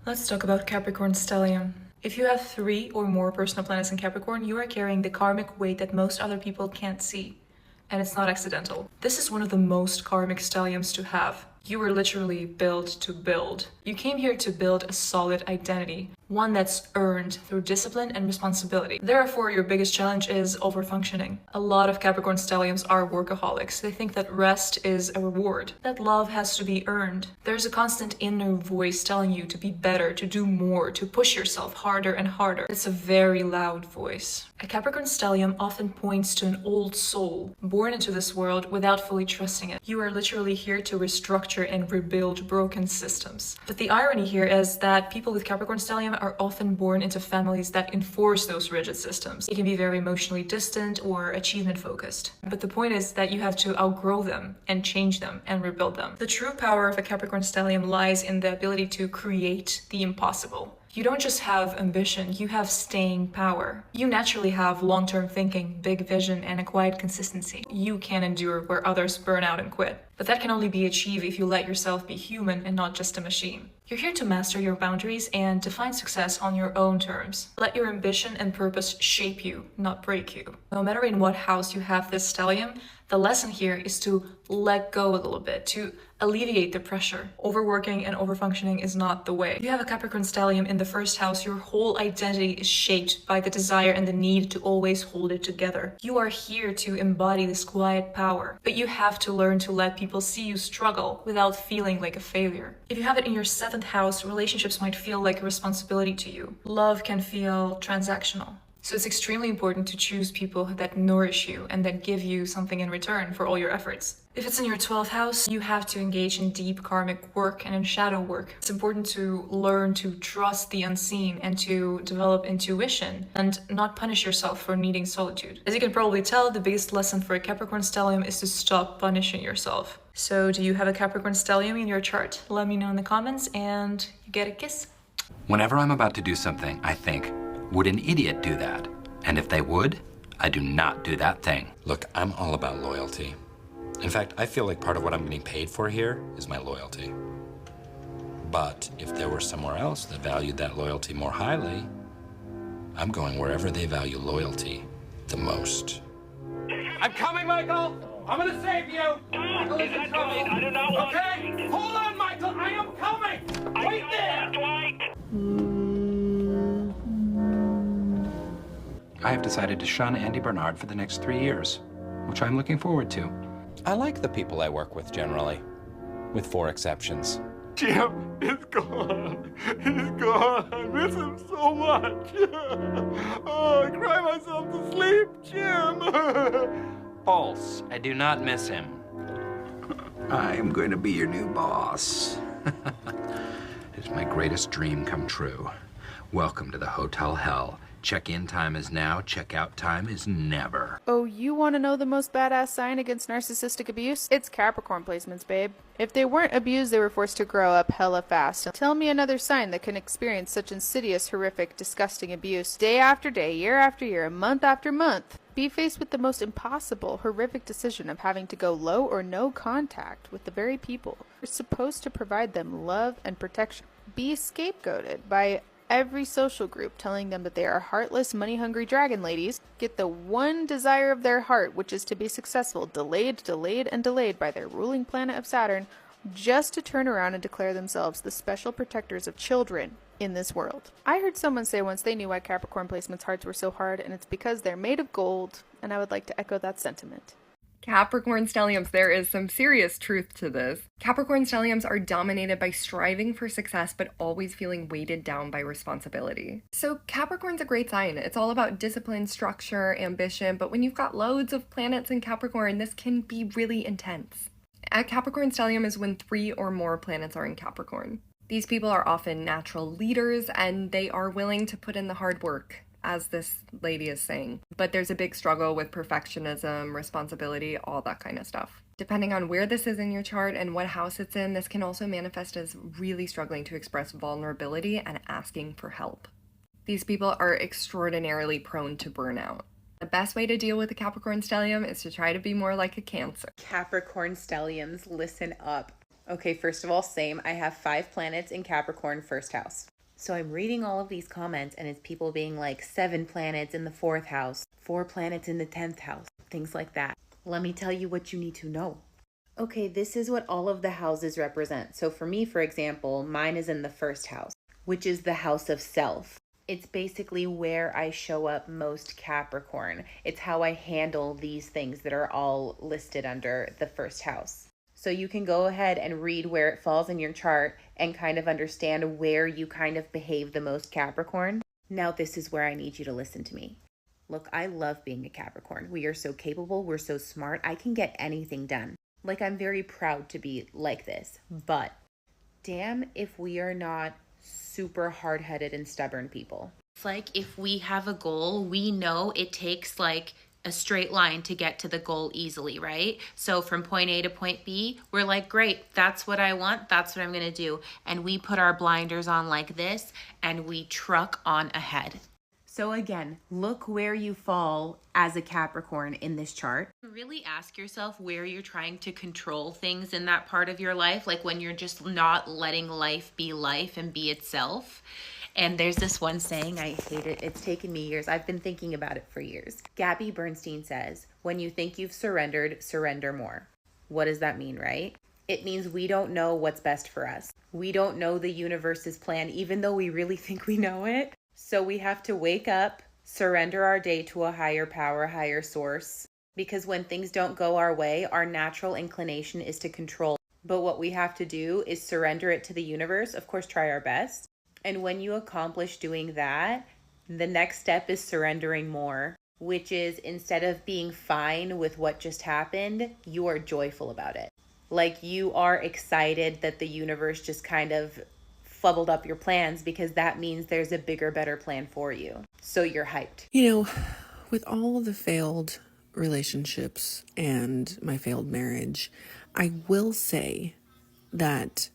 Let's talk about Capricorn Stellium. If you have 3 or more personal planets in Capricorn, you are carrying the karmic weight that most other people can't see. And it's not accidental. This is one of the most karmic stelliums to have. You were literally built to build. You came here to build a solid identity, one that's earned through discipline and responsibility. Therefore, your biggest challenge is overfunctioning. A lot of Capricorn stelliums are workaholics. They think that rest is a reward, that love has to be earned. There's a constant inner voice telling you to be better, to do more, to push yourself harder and harder. It's a very loud voice. A Capricorn stellium often points to an old soul, born into this world without fully trusting it. You are literally here to restructure and rebuild broken systems. But the irony here is that people with Capricorn stellium are often born into families that enforce those rigid systems. They can be very emotionally distant or achievement focused. But the point is that you have to outgrow them and change them and rebuild them. The true power of a Capricorn stellium lies in the ability to create the impossible. You don't just have ambition, you have staying power. You naturally have long-term thinking, big vision, and a quiet consistency. You can endure where others burn out and quit. But that can only be achieved if you let yourself be human and not just a machine. You're here to master your boundaries and define success on your own terms. Let your ambition and purpose shape you, not break you. No matter in what house you have this stellium, the lesson here is to let go a little bit, to alleviate the pressure. Overworking and overfunctioning is not the way. If you have a Capricorn stellium in the first house, your whole identity is shaped by the desire and the need to always hold it together. You are here to embody this quiet power, but you have to learn to let people see you struggle without feeling like a failure. If you have it in your 7th house, relationships might feel like a responsibility to you. Love can feel transactional. So it's extremely important to choose people that nourish you and that give you something in return for all your efforts. If it's in your 12th house, you have to engage in deep karmic work and in shadow work. It's important to learn to trust the unseen and to develop intuition and not punish yourself for needing solitude. As you can probably tell, the biggest lesson for a Capricorn stellium is to stop punishing yourself. So do you have a Capricorn stellium in your chart? Let me know in the comments and you get a kiss. Whenever I'm about to do something, I think, would an idiot do that? And if they would, I do not do that thing. Look, I'm all about loyalty. In fact, I feel like part of what I'm getting paid for here is my loyalty. But if there were somewhere else that valued that loyalty more highly, I'm going wherever they value loyalty the most. I'm coming, Michael! I'm gonna save you! Michael is in trouble! I do not want okay? Hold on, Michael! I am coming! Wait there! I have decided to shun Andy Bernard for the next 3 years, which I'm looking forward to. I like the people I work with generally, with 4 exceptions. Jim is gone. He's gone. I miss him so much. Oh, I cry myself to sleep, Jim. False. I do not miss him. I am going to be your new boss. It's my greatest dream come true. Welcome to the Hotel Hell. Check-in time is now, check-out time is never. Oh, you want to know the most badass sign against narcissistic abuse? It's Capricorn placements, babe. If they weren't abused, they were forced to grow up hella fast. Tell me another sign that can experience such insidious, horrific, disgusting abuse day after day, year after year, month after month. Be faced with the most impossible, horrific decision of having to go low or no contact with the very people who are supposed to provide them love and protection. Be scapegoated by every social group telling them that they are heartless, money-hungry dragon ladies. Get the one desire of their heart, which is to be successful, delayed, delayed, and delayed by their ruling planet of Saturn, just to turn around and declare themselves the special protectors of children in this world. I heard someone say once they knew why Capricorn placements' hearts were so hard, and it's because they're made of gold, and I would like to echo that sentiment. Capricorn stelliums, there is some serious truth to this. Capricorn stelliums are dominated by striving for success but always feeling weighted down by responsibility. So Capricorn's a great sign. It's all about discipline, structure, ambition, but when you've got loads of planets in Capricorn, this can be really intense. A Capricorn stellium is when 3 or more planets are in Capricorn. These people are often natural leaders and they are willing to put in the hard work, as this lady is saying. But there's a big struggle with perfectionism, responsibility, all that kind of stuff. Depending on where this is in your chart and what house it's in, this can also manifest as really struggling to express vulnerability and asking for help. These people are extraordinarily prone to burnout. The best way to deal with a Capricorn stellium is to try to be more like a Cancer. Capricorn stelliums, listen up. Okay, first of all, same. I have 5 planets in Capricorn first house. So I'm reading all of these comments and it's people being like 7 planets in the 4th house, 4 planets in the 10th house, things like that. Let me tell you what you need to know. Okay, this is what all of the houses represent. So for me, for example, mine is in the 1st house, which is the house of self. It's basically where I show up most Capricorn. It's how I handle these things that are all listed under the 1st house. So you can go ahead and read where it falls in your chart and kind of understand where you kind of behave the most Capricorn. Now this is where I need you to listen to me. Look, I love being a Capricorn. We are so capable, we're so smart, I can get anything done. Like, I'm very proud to be like this. But damn if we are not super hard-headed and stubborn people. It's like if we have a goal, we know it takes like a straight line to get to the goal easily, right? So from point A to point B, we're like, great, that's what I want, that's what I'm gonna do. And we put our blinders on like this and we truck on ahead. So again, look where you fall as a Capricorn in this chart. Really ask yourself where you're trying to control things in that part of your life, like when you're just not letting life be life and be itself. And there's this one saying, I hate it. It's taken me years. I've been thinking about it for years. Gabby Bernstein says, when you think you've surrendered, surrender more. What does that mean, right? It means we don't know what's best for us. We don't know the universe's plan, even though we really think we know it. So we have to wake up, surrender our day to a higher power, higher source. Because when things don't go our way, our natural inclination is to control. But what we have to do is surrender it to the universe. Of course, try our best. And when you accomplish doing that, the next step is surrendering more, which is instead of being fine with what just happened, you are joyful about it. Like you are excited that the universe just kind of fubbled up your plans because that means there's a bigger, better plan for you. So you're hyped. You know, with all the failed relationships and my failed marriage, I will say that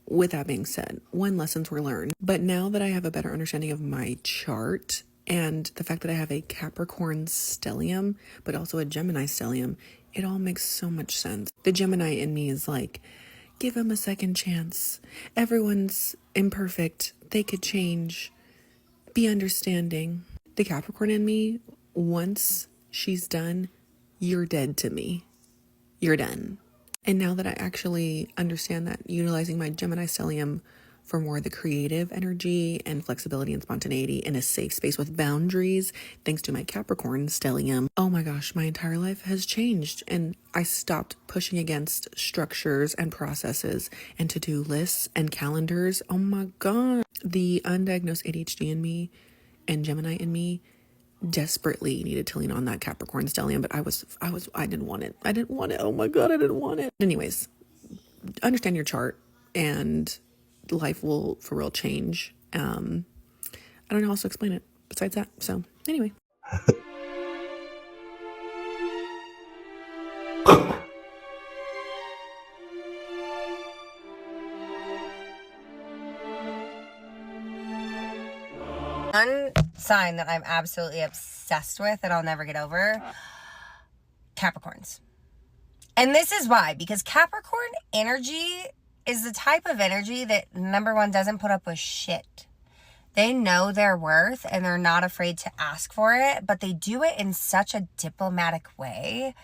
with that being said, lessons were learned. But now that I have a better understanding of my chart and the fact that I have a Capricorn stellium, but also a Gemini stellium, it all makes so much sense. The Gemini in me is like, give him a second chance. Everyone's imperfect. They could change. Be understanding. The Capricorn in me, once she's done, you're dead to me. You're done. And now that I actually understand that, utilizing my Gemini stellium for more of the creative energy and flexibility and spontaneity in a safe space with boundaries, thanks to my Capricorn stellium, oh my gosh, my entire life has changed. And I stopped pushing against structures and processes and to-do lists and calendars. Oh my God. The undiagnosed ADHD in me and Gemini in me desperately needed to lean on that Capricorn stellium, but I didn't want it. Oh my God, I didn't want it. Anyways, understand your chart and life will for real change. I don't know how else to explain it besides that. So anyway. One sign that I'm absolutely obsessed with and I'll never get over, Capricorns. And this is why, because Capricorn energy is the type of energy that, number one, doesn't put up with shit. They know their worth and they're not afraid to ask for it, but they do it in such a diplomatic way.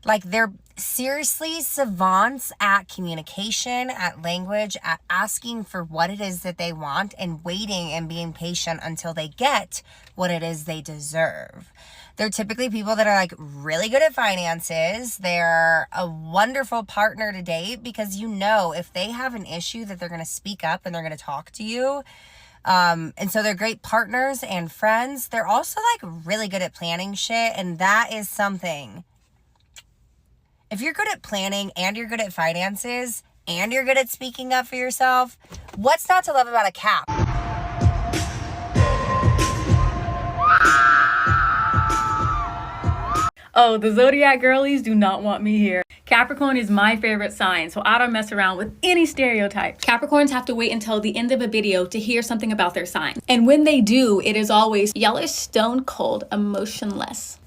Like, they're seriously savants at communication, at language, at asking for what it is that they want and waiting and being patient until they get what it is they deserve. They're typically people that are like really good at finances. They're a wonderful partner to date because you know if they have an issue that they're going to speak up and they're going to talk to you. And so they're great partners and friends. They're also like really good at planning shit, and that is something. If you're good at planning and you're good at finances and you're good at speaking up for yourself, what's not to love about a Cap? Oh, the Zodiac girlies do not want me here. Capricorn is my favorite sign, so I don't mess around with any stereotypes. Capricorns have to wait until the end of a video to hear something about their sign. And when they do, it is always, y'all are stone cold, emotionless.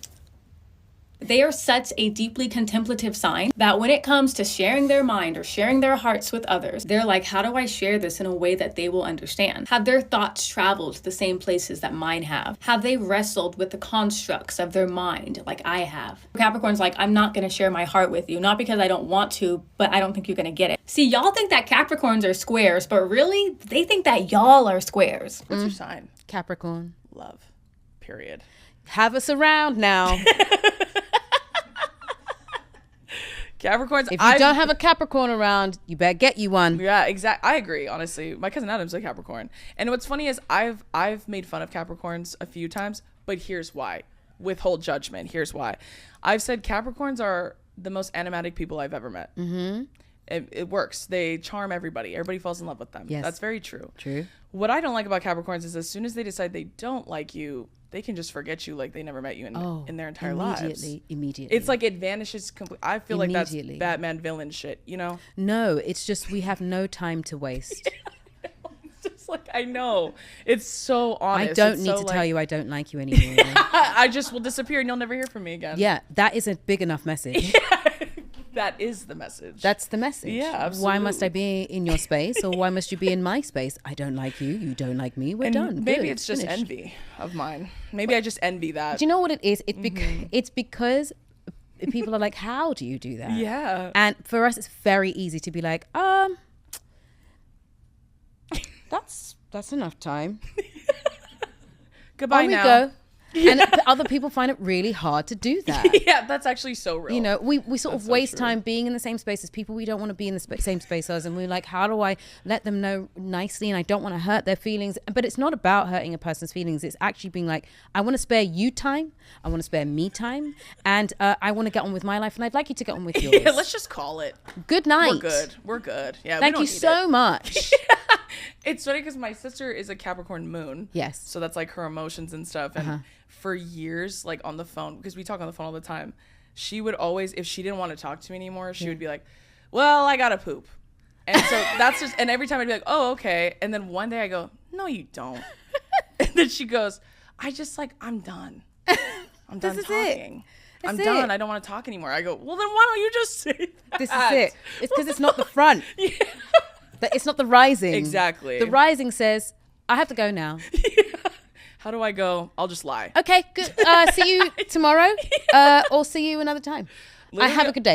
They are such a deeply contemplative sign that when it comes to sharing their mind or sharing their hearts with others, they're like, how do I share this in a way that they will understand? Have their thoughts traveled to the same places that mine have? Have they wrestled with the constructs of their mind like I have? Capricorn's like, I'm not going to share my heart with you, not because I don't want to, but I don't think you're going to get it. See, y'all think that Capricorns are squares, but really, they think that y'all are squares. What's your sign? Capricorn. Love. Period. Have us around now. Capricorns. If you don't have a Capricorn around, you better get you one. Yeah, exactly. I agree. Honestly, my cousin Adam's a Capricorn, and what's funny is I've made fun of Capricorns a few times, but here's why. Withhold judgment. Here's why. I've said Capricorns are the most animatic people I've ever met. Mm-hmm. It works. They charm everybody. Everybody falls in love with them. Yes. That's very true. True. What I don't like about Capricorns is as soon as they decide they don't like you, they can just forget you like they never met you in their entire lives. Immediately. It's like it vanishes completely. I feel like that's Batman villain shit, you know? No, it's just we have no time to waste. It's just like, I know. It's so honest. I don't need to tell you I don't like you anymore. I just will disappear and you'll never hear from me again. Yeah, that is a big enough message. That is the message. That's the message. Yeah, absolutely. Why must I be in your space, or why must you be in my space? I don't like you. You don't like me. We're done. Maybe Good. it's just Finished. envy of mine. Maybe I just envy that. Do you know what it is? It's because people are like, how do you do that? Yeah. And for us, it's very easy to be like, that's enough time. Goodbye On we now. go. And other people find it really hard to do that. Yeah, that's actually so real. You know, we sort of waste time being in the same space as people we don't want to be in the same space as, and we're like, how do I let them know nicely, and I don't want to hurt their feelings. But it's not about hurting a person's feelings. It's actually being like, I want to spare you time, I want to spare me time, and I want to get on with my life, and I'd like you to get on with yours. Yeah, let's just call it. Good night. We're good. Yeah, Thank you so much. It's funny because my sister is a Capricorn moon. Yes. So that's like her emotions and stuff. And for years, like on the phone, because we talk on the phone all the time, she would always, if she didn't want to talk to me anymore, she would be like, well, I gotta poop. And so that's just, and every time I'd be like, oh, okay. And then one day I go, no, you don't. And then she goes, I'm done. I'm done talking. I'm done. I don't want to talk anymore. I go, well, then why don't you just say that? This is it. It's because it's not the front. Yeah. It's not the rising. Exactly. The rising says, I have to go now. How do I go? I'll just lie. Okay, good. See you tomorrow or see you another time. I have a good day.